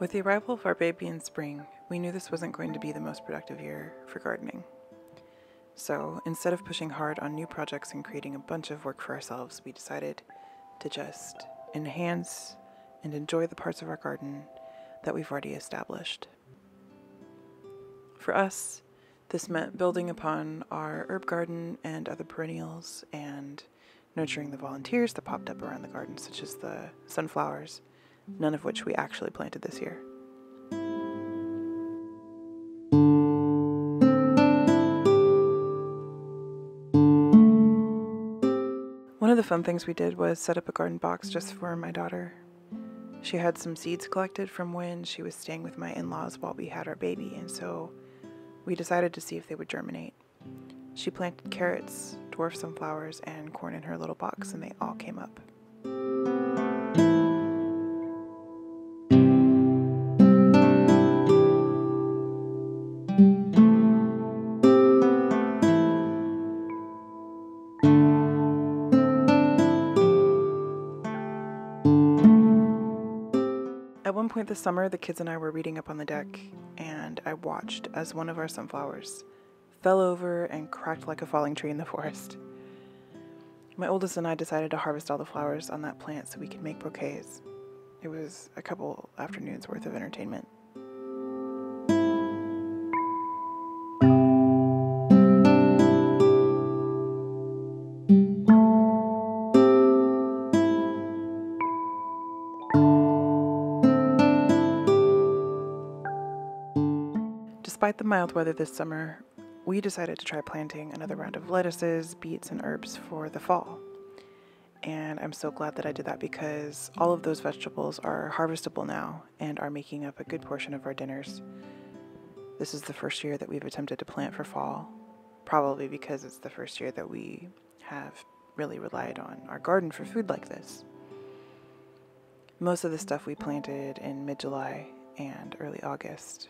With the arrival of our baby in spring, we knew this wasn't going to be the most productive year for gardening. So instead of pushing hard on new projects and creating a bunch of work for ourselves, we decided to just enhance and enjoy the parts of our garden that we've already established. For us, this meant building upon our herb garden and other perennials and nurturing the volunteers that popped up around the garden, such as the sunflowers, none of which we actually planted this year. One of the fun things we did was set up a garden box just for my daughter. She had some seeds collected from when she was staying with my in-laws while we had our baby, and so we decided to see if they would germinate. She planted carrots, dwarf sunflowers, and corn in her little box, and they all came up. At one point this summer, the kids and I were reading up on the deck, and I watched as one of our sunflowers fell over and cracked like a falling tree in the forest. My oldest and I decided to harvest all the flowers on that plant so we could make bouquets. It was a couple afternoons worth of entertainment. Despite the mild weather this summer, we decided to try planting another round of lettuces, beets, and herbs for the fall. And I'm so glad that I did that because all of those vegetables are harvestable now and are making up a good portion of our dinners. This is the first year that we've attempted to plant for fall, probably because it's the first year that we have really relied on our garden for food like this. Most of the stuff we planted in mid-July and early August.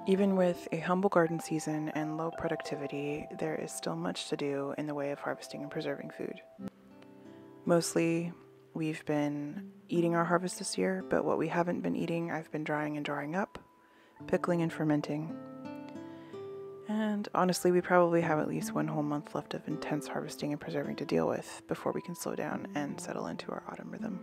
Even with a humble garden season and low productivity, there is still much to do in the way of harvesting and preserving food. Mostly, we've been eating our harvest this year, but what we haven't been eating, I've been drying and drawing up, pickling and fermenting. And honestly, we probably have at least 1 whole month left of intense harvesting and preserving to deal with before we can slow down and settle into our autumn rhythm.